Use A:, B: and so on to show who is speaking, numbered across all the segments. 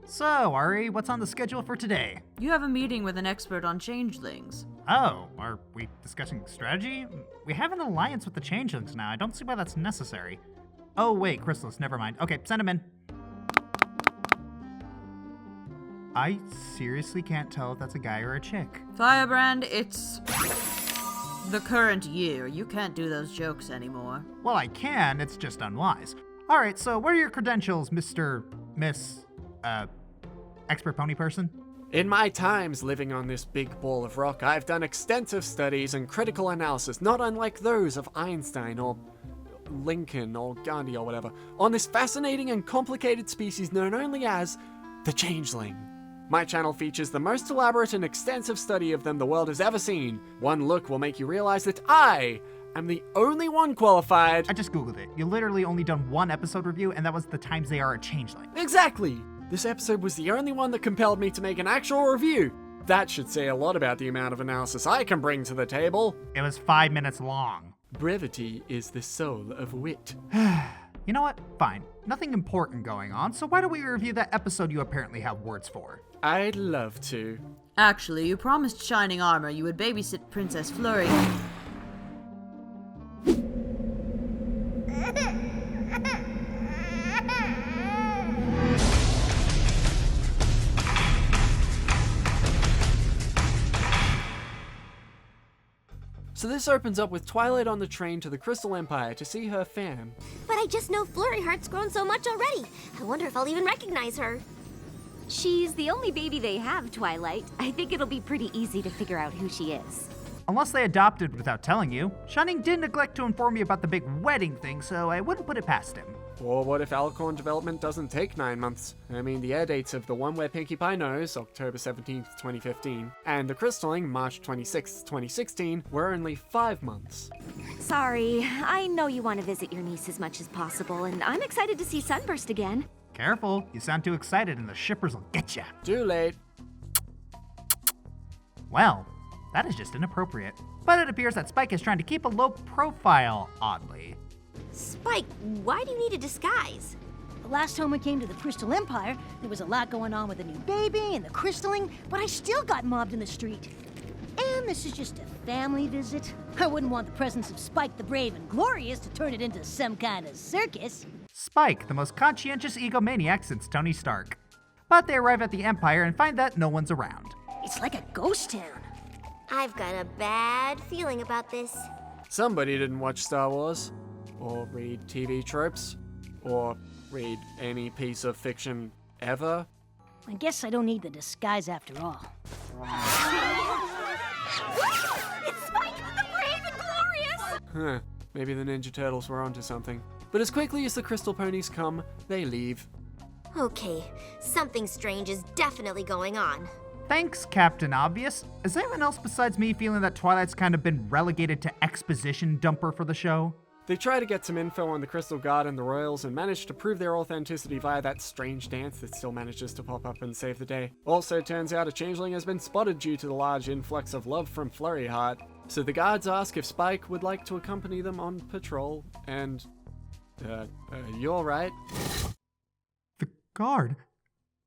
A: So, Ari, what's on the schedule for today?
B: You have a meeting with an expert on changelings.
A: Oh, are we discussing strategy? We have an alliance with the Changelings now. I don't see why that's necessary. Oh, wait, Chrysalis, never mind. Okay, send him in. I seriously can't tell if that's a guy or a chick.
B: Firebrand, it's the current year. You can't do those jokes anymore.
A: Well, I can, it's just unwise. Alright, so what are your credentials, Miss, expert pony person?
C: In my times living on this big ball of rock, I've done extensive studies and critical analysis, not unlike those of Einstein or Lincoln or Gandhi or whatever, on this fascinating and complicated species known only as the Changeling. My channel features the most elaborate and extensive study of them the world has ever seen. One look will make you realize that I am the only one qualified.
A: I just googled it. You literally only done one episode review, and that was the times they are a changeling.
C: Exactly! This episode was the only one that compelled me to make an actual review. That should say a lot about the amount of analysis I can bring to the table.
A: It was 5 minutes long.
C: Brevity is the soul of wit.
A: You know what? Fine. Nothing important going on, so why don't we review that episode you apparently have words for?
C: I'd love to.
B: Actually, you promised Shining Armor you would babysit Princess Flurry.
C: So this opens up with Twilight on the train to the Crystal Empire to see her fam.
D: But I just know Flurry Heart's grown so much already. I wonder if I'll even recognize her.
E: She's the only baby they have, Twilight. I think it'll be pretty easy to figure out who she is.
A: Unless they adopted without telling you. Shining did neglect to inform me about the big wedding thing, so I wouldn't put it past him.
C: Or what if Alicorn development doesn't take 9 months? I mean, the air dates of the one where Pinkie Pie knows, October 17th, 2015, and the Crystaling, March 26th, 2016, were only 5 months.
E: Sorry, I know you want to visit your niece as much as possible, and I'm excited to see Sunburst again.
A: Careful, you sound too excited and the shippers will get ya.
C: Too late.
A: Well, that is just inappropriate. But it appears that Spike is trying to keep a low profile, oddly.
D: Spike, why do you need a disguise?
F: The last time we came to the Crystal Empire, there was a lot going on with the new baby and the Crystaling, but I still got mobbed in the street. And this is just a family visit. I wouldn't want the presence of Spike the Brave and Glorious to turn it into some kind of circus.
A: Spike, the most conscientious egomaniac since Tony Stark. But they arrive at the Empire and find that no one's around.
F: It's like a ghost town.
D: I've got a bad feeling about this.
C: Somebody didn't watch Star Wars, or read TV tropes, or read any piece of fiction ever.
F: I guess I don't need the disguise after all.
D: It's Spike, the Brave and Glorious!
C: Huh, maybe the Ninja Turtles were onto something. But as quickly as the Crystal Ponies come, they leave.
D: Okay, something strange is definitely going on.
A: Thanks, Captain Obvious. Is anyone else besides me feeling that Twilight's kind of been relegated to exposition dumper for the show?
C: They try to get some info on the Crystal Guard and the Royals and manage to prove their authenticity via that strange dance that still manages to pop up and save the day. Also, turns out a changeling has been spotted due to the large influx of love from Flurry Heart. So the guards ask if Spike would like to accompany them on patrol, and... you're right.
A: The guard?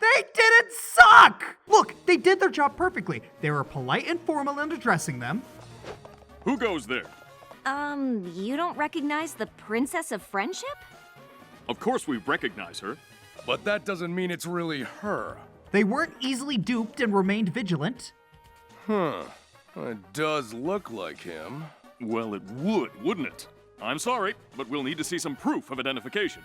A: They didn't suck! Look, they did their job perfectly. They were polite and formal in addressing them.
G: Who goes there?
E: You don't recognize the Princess of Friendship?
G: Of course we recognize her.
H: But that doesn't mean it's really her.
A: They weren't easily duped and remained vigilant.
H: Huh. It does look like him.
G: Well, it would, wouldn't it? I'm sorry, but we'll need to see some proof of identification.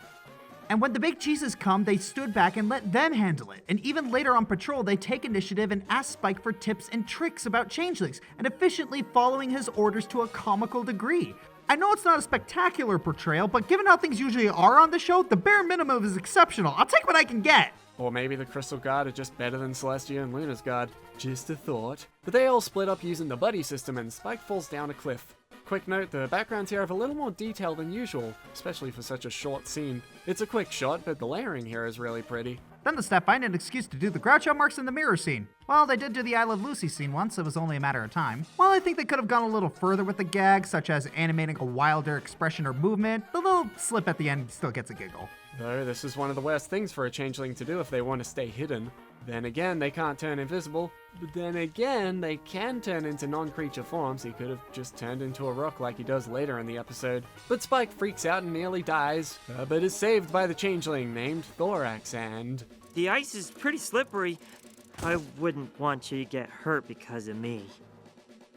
A: And when the big cheeses come, they stood back and let them handle it. And even later on patrol, they take initiative and ask Spike for tips and tricks about changelings, and efficiently following his orders to a comical degree. I know it's not a spectacular portrayal, but given how things usually are on the show, the bare minimum is exceptional. I'll take what I can get.
C: Or maybe the Crystal Guard are just better than Celestia and Luna's Guard. Just a thought. But they all split up using the buddy system and Spike falls down a cliff. Quick note, the backgrounds here have a little more detail than usual, especially for such a short scene. It's a quick shot, but the layering here is really pretty.
A: Then the staff find an excuse to do the Groucho marks in the mirror scene. Well, they did do the I Love Lucy scene once, it was only a matter of time. While I think they could have gone a little further with the gag, such as animating a wilder expression or movement, the little slip at the end still gets a giggle.
C: Though this is one of the worst things for a changeling to do if they want to stay hidden. Then again, they can't turn invisible. But then again, they can turn into non-creature forms. He could have just turned into a rock like he does later in the episode. But Spike freaks out and nearly dies, but is saved by the changeling named Thorax and...
I: The ice is pretty slippery. I wouldn't want you to get hurt because of me.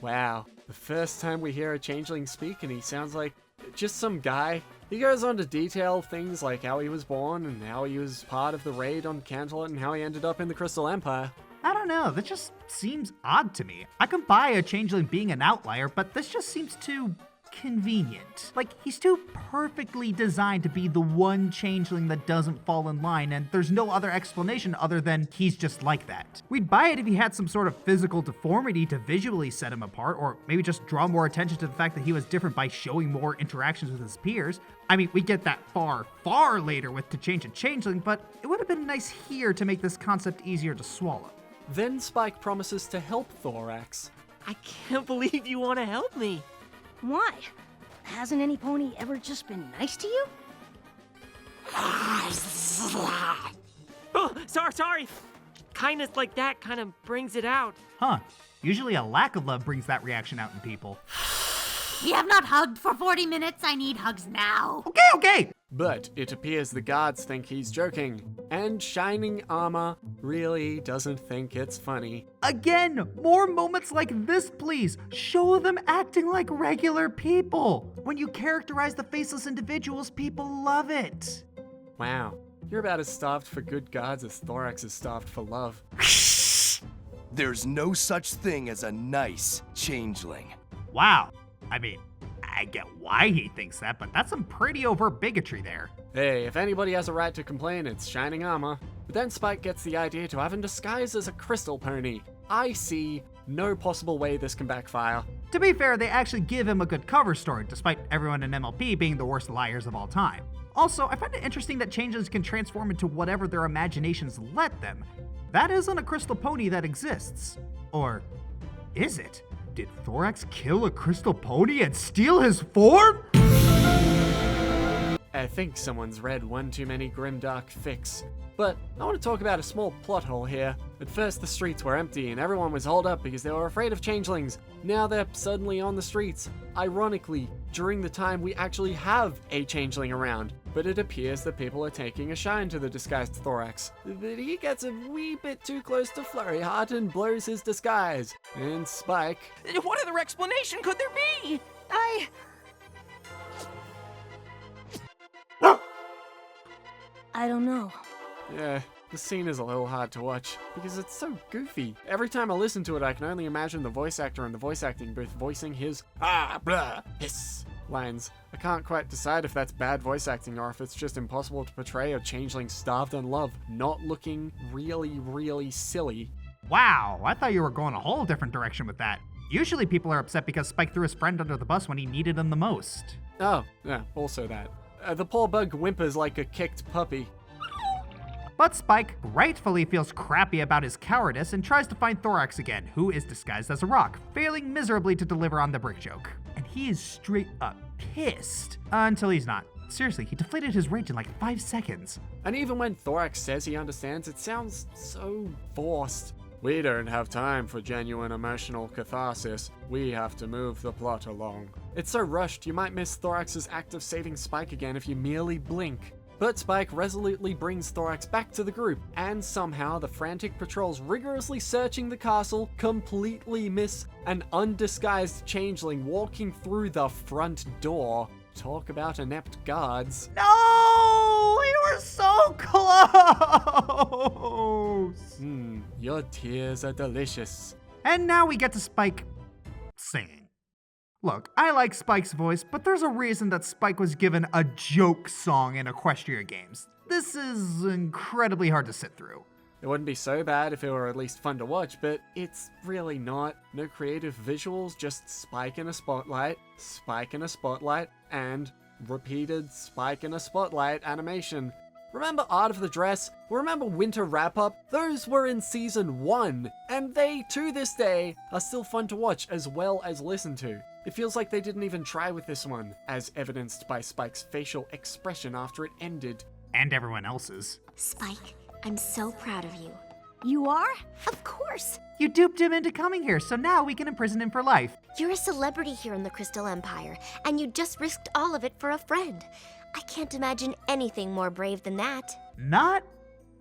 C: Wow, the first time we hear a changeling speak and he sounds like just some guy. He goes on to detail things like how he was born and how he was part of the raid on Cantaloupe and how he ended up in the Crystal Empire.
A: I don't know, that just seems odd to me. I can buy a changeling being an outlier, but this just seems too convenient. Like, he's too perfectly designed to be the one changeling that doesn't fall in line, and there's no other explanation other than he's just like that. We'd buy it if he had some sort of physical deformity to visually set him apart, or maybe just draw more attention to the fact that he was different by showing more interactions with his peers. I mean, we get that far later with To Change a Changeling, but it would have been nice here to make this concept easier to swallow.
C: Then Spike promises to help Thorax.
I: I can't believe you want to help me.
F: Why? Hasn't any pony ever just been nice to you?
I: Oh, sorry. Kindness like that kind of brings it out.
A: Huh. Usually a lack of love brings that reaction out in people.
J: We have not hugged for 40 minutes. I need hugs now.
A: Okay.
C: But it appears the guards think he's joking, and Shining Armor really doesn't think it's funny.
A: Again, more moments like this, please. Show them acting like regular people. When you characterize the faceless individuals, people love it.
C: Wow, you're about as starved for good guards as Thorax is starved for love.
H: There's no such thing as a nice changeling.
A: Wow. I mean, I get why he thinks that, but that's some pretty overt bigotry there.
C: Hey, if anybody has a right to complain, it's Shining Armor. But then Spike gets the idea to have him disguised as a crystal pony. I see no possible way this can backfire.
A: To be fair, they actually give him a good cover story, despite everyone in MLP being the worst liars of all time. Also, I find it interesting that changelings can transform into whatever their imaginations let them. That isn't a crystal pony that exists. Or is it? Did Thorax kill a crystal pony and steal his form?
C: I think someone's read one too many grimdark fics. But I want to talk about a small plot hole here. At first the streets were empty and everyone was holed up because they were afraid of changelings. Now they're suddenly on the streets. Ironically, during the time we actually have a changeling around. But it appears that people are taking a shine to the disguised Thorax. But he gets a wee bit too close to Flurryheart and blows his disguise. And Spike...
I: What other explanation could there be?
F: I don't know.
C: Yeah, the scene is a little hard to watch because it's so goofy. Every time I listen to it, I can only imagine the voice actor in the voice acting booth voicing his blah, hiss lines. I can't quite decide if that's bad voice acting or if it's just impossible to portray a changeling starved on love, not looking really silly.
A: Wow, I thought you were going a whole different direction with that. Usually people are upset because Spike threw his friend under the bus when he needed him the most.
C: Oh, yeah, also that. The poor bug whimpers like a kicked puppy.
A: But Spike rightfully feels crappy about his cowardice and tries to find Thorax again, who is disguised as a rock, failing miserably to deliver on the brick joke. And he is straight up pissed. Until he's not. Seriously, he deflated his rage in like 5 seconds.
C: And even when Thorax says he understands, it sounds so forced. We don't have time for genuine emotional catharsis. We have to move the plot along. It's so rushed, you might miss Thorax's act of saving Spike again if you merely blink. But Spike resolutely brings Thorax back to the group, and somehow the frantic patrols rigorously searching the castle completely miss an undisguised changeling walking through the front door. Talk about inept guards.
A: No! We were so close!
C: Your tears are delicious.
A: And now we get to Spike singing. Look, I like Spike's voice, but there's a reason that Spike was given a joke song in Equestria games. This is incredibly hard to sit through.
C: It wouldn't be so bad if it were at least fun to watch, but it's really not. No creative visuals, just Spike in a spotlight, and repeated Spike in a spotlight animation. Remember Art of the Dress? Remember Winter Wrap-Up? Those were in Season 1, and they, to this day, are still fun to watch as well as listen to. It feels like they didn't even try with this one, as evidenced by Spike's facial expression after it ended.
A: And everyone else's.
D: Spike, I'm so proud of you.
F: You are?
D: Of course!
A: You duped him into coming here, so now we can imprison him for life.
D: You're a celebrity here in the Crystal Empire, and you just risked all of it for a friend. I can't imagine anything more brave than that.
A: Not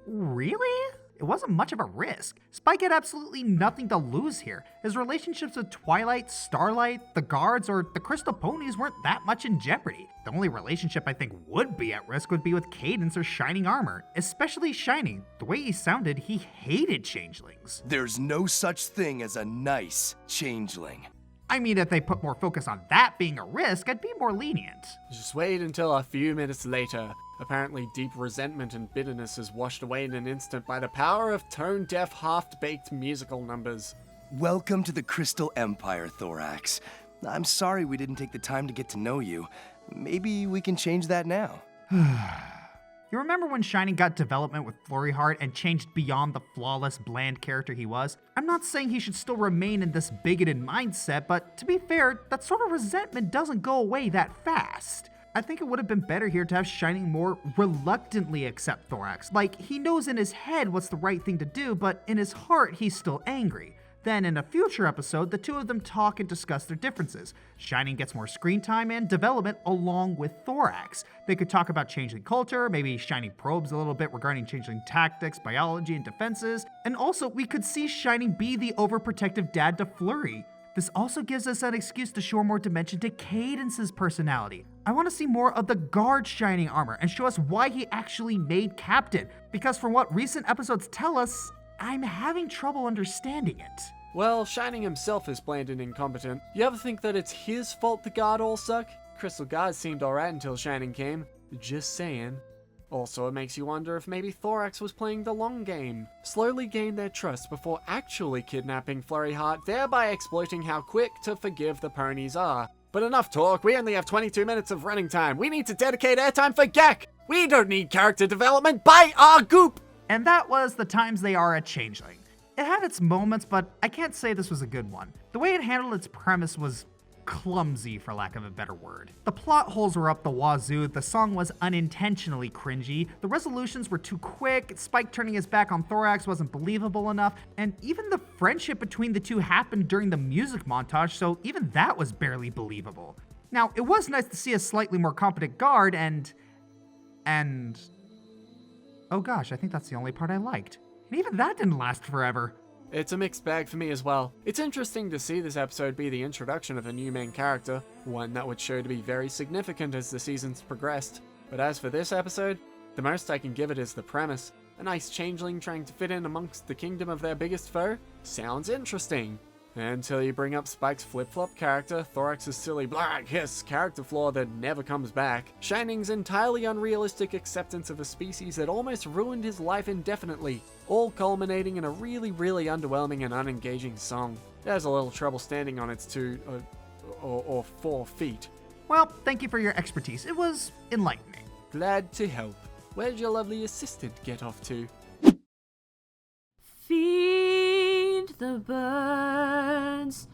A: really? It wasn't much of a risk. Spike had absolutely nothing to lose here. His relationships with Twilight, Starlight, the guards, or the Crystal Ponies weren't that much in jeopardy. The only relationship I think would be at risk would be with Cadence or Shining Armor, especially Shining. The way he sounded, he hated changelings.
H: There's no such thing as a nice changeling.
A: I mean, if they put more focus on that being a risk, I'd be more lenient.
C: Just wait until a few minutes later. Apparently, deep resentment and bitterness is washed away in an instant by the power of tone-deaf, half-baked musical numbers.
H: Welcome to the Crystal Empire, Thorax. I'm sorry we didn't take the time to get to know you. Maybe we can change that now.
A: You remember when Shining got development with Flurry Heart and changed beyond the flawless, bland character he was? I'm not saying he should still remain in this bigoted mindset, but to be fair, that sort of resentment doesn't go away that fast. I think it would have been better here to have Shining more reluctantly accept Thorax. Like, he knows in his head what's the right thing to do, but in his heart, he's still angry. Then, in a future episode, the two of them talk and discuss their differences. Shining gets more screen time and development along with Thorax. They could talk about Changeling culture, maybe Shining probes a little bit regarding Changeling tactics, biology, and defenses. And also, we could see Shining be the overprotective dad to Flurry. This also gives us an excuse to show more dimension to Cadence's personality. I want to see more of the guard Shining Armor and show us why he actually made Captain, because from what recent episodes tell us, I'm having trouble understanding it.
C: Well, Shining himself is bland and incompetent. You ever think that it's his fault the guard all suck? Crystal Guards seemed alright until Shining came. Just saying. Also, it makes you wonder if maybe Thorax was playing the long game. Slowly gain their trust before actually kidnapping Flurry Heart, thereby exploiting how quick to forgive the ponies are. But enough talk, we only have 22 minutes of running time. We need to dedicate airtime for Gek! We don't need character development by our goop!
A: And that was The Times They Are a Changeling. It had its moments, but I can't say this was a good one. The way it handled its premise was clumsy, for lack of a better word. The plot holes were up the wazoo, the song was unintentionally cringy, the resolutions were too quick, Spike turning his back on Thorax wasn't believable enough, and even the friendship between the two happened during the music montage, so even that was barely believable. Now, it was nice to see a slightly more competent guard and... oh gosh, I think that's the only part I liked. And even that didn't last forever.
C: It's a mixed bag for me as well. It's interesting to see this episode be the introduction of a new main character, one that would show to be very significant as the seasons progressed. But as for this episode, the most I can give it is the premise. A nice changeling trying to fit in amongst the kingdom of their biggest foe? Sounds interesting. Until you bring up Spike's flip-flop character, Thorax's silly black hiss character flaw that never comes back, Shining's entirely unrealistic acceptance of a species that almost ruined his life indefinitely, all culminating in a really underwhelming and unengaging song. It has a little trouble standing on its 2 or 4 feet.
A: Well, thank you for your expertise. It was enlightening.
C: Glad to help. Where'd your lovely assistant get off to?
B: Feed the birds,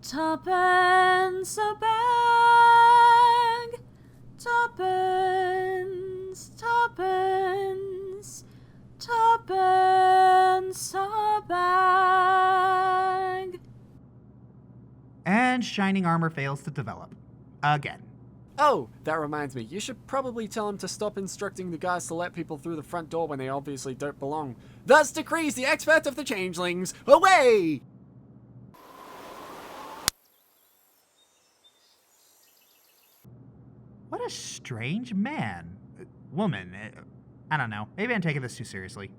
B: tuppence a bag, tuppence, tuppence, tuppence a bag.
A: And Shining Armor fails to develop. Again.
C: Oh, that reminds me, you should probably tell him to stop instructing the guys to let people through the front door when they obviously don't belong. Thus decrees the expert of the changelings, away!
A: What a strange man. Woman. I don't know. Maybe I'm taking this too seriously.